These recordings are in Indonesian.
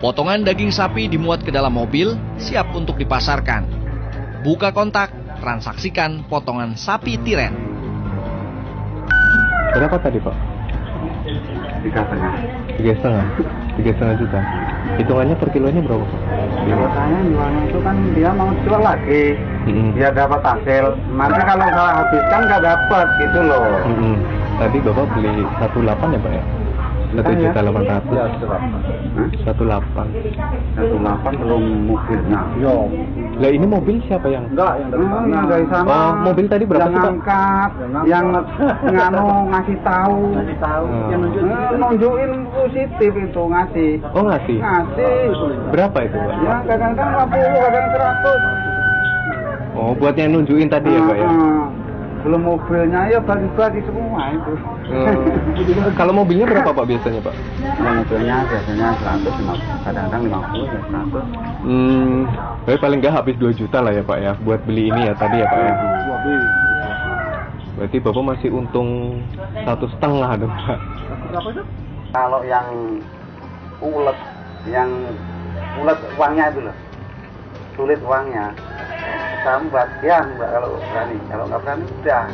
Potongan daging sapi dimuat ke dalam mobil, siap untuk dipasarkan. Buka kontak, transaksikan potongan sapi tiren. Berapa tadi Pak? 3,5 juta. Hitungannya per kilonya berapa Pak? Biasanya jualnya itu kan dia mau jual lagi, dia dapat hasil. Maka kalau saya habiskan nggak dapat gitu loh. Tadi Bapak beli 18 ya Pak ya? 1.800.000. Ya, 18 belum mobilnya. Yo. Lah ini mobil siapa yang? Enggak, yang dari sana. Oh, mobil tadi berapa sih Pak? Yang angkat, yang ngasih tahu. Yang nunjukin positif itu ngasih. Oh ngasih. Berapa itu Pak? Ya kadang-kadang 50, kadang 100. Oh buat yang nunjukin tadi ya Pak ya? Belum mobilnya ya bagi-bagi semua itu. Kalau mobilnya berapa Pak biasanya Pak? Kalau mobilnya biasanya 100, kadang-kadang 50 ya 100. Tapi paling nggak habis 2 juta lah ya Pak ya buat beli ini ya tadi ya Pak ya. Berarti Bapak masih untung 1,5 dong Pak. Berapa itu? Kalau yang ulet uangnya itu loh, sulit uangnya. Sambat ya Mbak kalau berani, kalau nggak berani udah.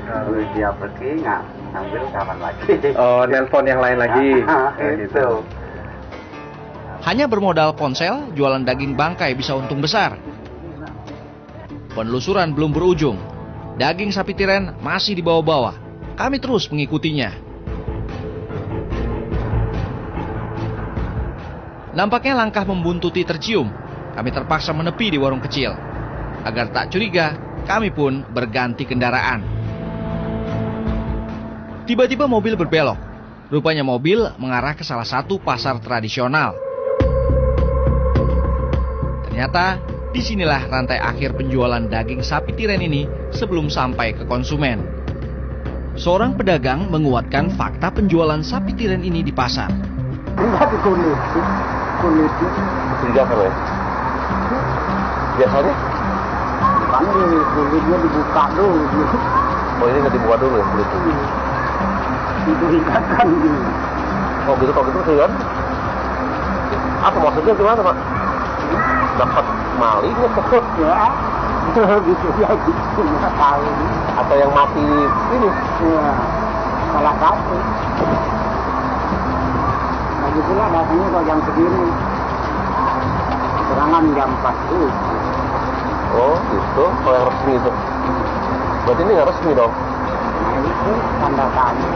Kalau dia pergi ngambil kapan lagi. Oh, nelpon yang lain lagi. Gitu. Hanya bermodal ponsel, jualan daging bangkai bisa untung besar. Penelusuran belum berujung. Daging sapi tiren masih dibawa-bawa. Kami terus mengikutinya. Nampaknya langkah membuntuti tercium. Kami terpaksa menepi di warung kecil. Agar tak curiga, kami pun berganti kendaraan. Tiba-tiba mobil berbelok. Rupanya mobil mengarah ke salah satu pasar tradisional. Ternyata, disinilah rantai akhir penjualan daging sapi tiren ini sebelum sampai ke konsumen. Seorang pedagang menguatkan fakta penjualan sapi tiren ini di pasar. Enggak kulitnya. Enggak kalau ya? Biasanya? Kan kulitnya dibuka dulu. Oh ini nggak dibuka dulu ya kulitnya? Itu ikatan gitu. Oh gitu, kalau gitu kan? Apa maksudnya gimana Pak? Dapat malingnya kok? Ya, gitu ya gitu nggak tahu. Atau yang mati ini? Ya, salah satu. Lagi pula datangnya kalau jam segini. Serangan jam 4 tuh. Oh gitu, kalau yang resmi itu. Berarti ini nggak resmi dong? Nah itu tanda tanya.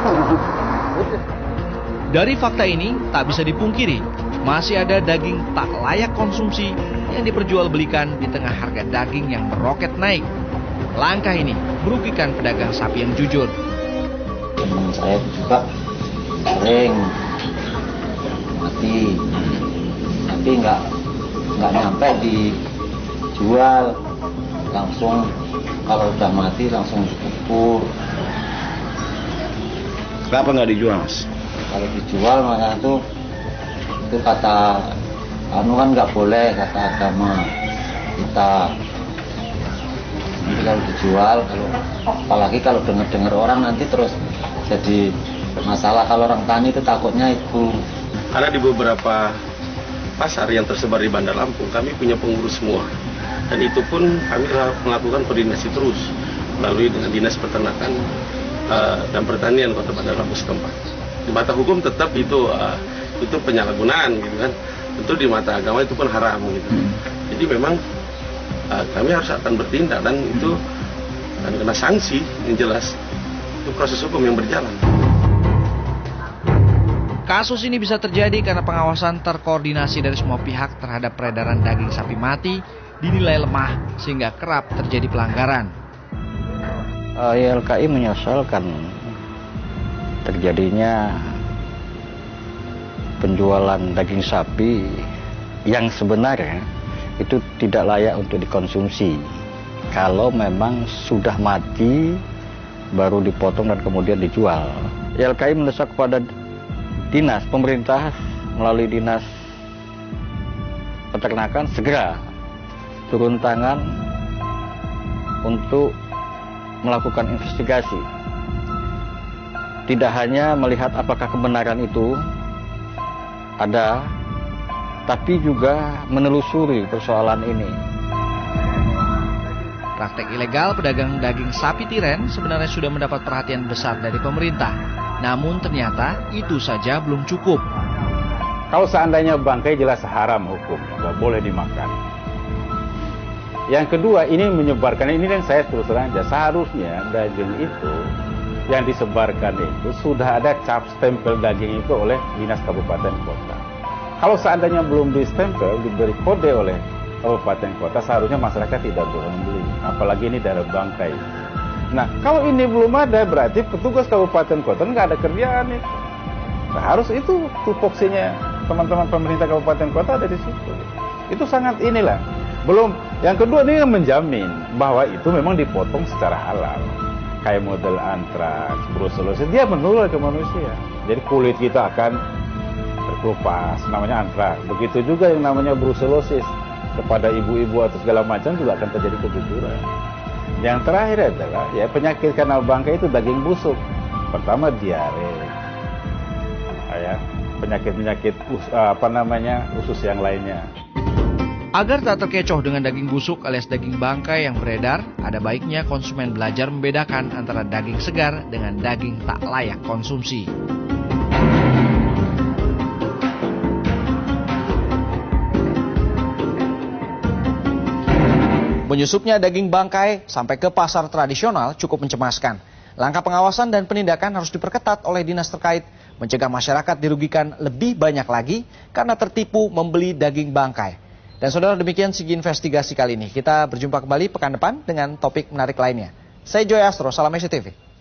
Dari fakta ini tak bisa dipungkiri, masih ada daging tak layak konsumsi yang diperjualbelikan di tengah harga daging yang meroket naik. Langkah ini merugikan pedagang sapi yang jujur. Teman saya juga sering mati, tapi nggak nyampe dijual, langsung kalau udah mati langsung dikubur. Kenapa nggak dijual Mas? Kalau dijual makanya itu kata anu kan nggak boleh, kata agama kita. Nanti kalau dijual, apalagi kalau dengar orang nanti terus jadi masalah. Kalau orang tani itu takutnya itu. Karena di beberapa pasar yang tersebar di Bandar Lampung kami punya pengurus semua, dan itu pun kami melakukan koordinasi terus melalui dengan Dinas Peternakan dan Pertanian Kota Bandar Lampung setempat. Di mata hukum tetap itu penyalahgunaan gitu kan. Tentu di mata agama itu pun haram gitu. Jadi memang kami harus akan bertindak, dan itu akan kena sanksi yang jelas. Itu proses hukum yang berjalan. Kasus ini bisa terjadi karena pengawasan terkoordinasi dari semua pihak terhadap peredaran daging sapi mati dinilai lemah sehingga kerap terjadi pelanggaran. YLKI menyesalkan terjadinya penjualan daging sapi yang sebenarnya itu tidak layak untuk dikonsumsi. Kalau memang sudah mati baru dipotong dan kemudian dijual. YLKI mendesak kepada dinas pemerintah melalui dinas peternakan segera turun tangan untuk melakukan investigasi. Tidak hanya melihat apakah kebenaran itu ada, tapi juga menelusuri persoalan ini. Praktek ilegal pedagang daging sapi tiren sebenarnya sudah mendapat perhatian besar dari pemerintah. Namun ternyata itu saja belum cukup. Kalau seandainya bangkai jelas haram hukumnya, nggak boleh dimakan. Yang kedua, ini menyebarkan, ini kan saya terus terang aja, seharusnya daging itu yang disebarkan itu sudah ada cap stempel daging itu oleh dinas kabupaten kota. Kalau seandainya belum distempel, diberi kode oleh kabupaten kota, seharusnya masyarakat tidak boleh membeli, apalagi ini darah bangkai. Nah, kalau ini belum ada, berarti petugas kabupaten kota nggak ada kerjaan itu. Nah, harus itu tupoksinya teman-teman pemerintah kabupaten kota ada di situ. Itu sangat inilah. Belum. Yang kedua, ini menjamin bahwa itu memang dipotong secara halal. Kayak model antraks, brucellosis, dia menular ke manusia. Jadi kulit kita akan terkelupas, namanya antraks. Begitu juga yang namanya brucellosis. Kepada ibu-ibu atau segala macam juga akan terjadi keguguran. Yang terakhir adalah ya penyakit kanal bangkai itu daging busuk. Pertama diare, ya, penyakit-penyakit usus yang lainnya. Agar tak terkecoh dengan daging busuk alias daging bangkai yang beredar, ada baiknya konsumen belajar membedakan antara daging segar dengan daging tak layak konsumsi. Menyusupnya daging bangkai sampai ke pasar tradisional cukup mencemaskan. Langkah pengawasan dan penindakan harus diperketat oleh dinas terkait, mencegah masyarakat dirugikan lebih banyak lagi karena tertipu membeli daging bangkai. Dan saudara, demikian segi investigasi kali ini. Kita berjumpa kembali pekan depan dengan topik menarik lainnya. Saya Joy Astro, salam SCTV.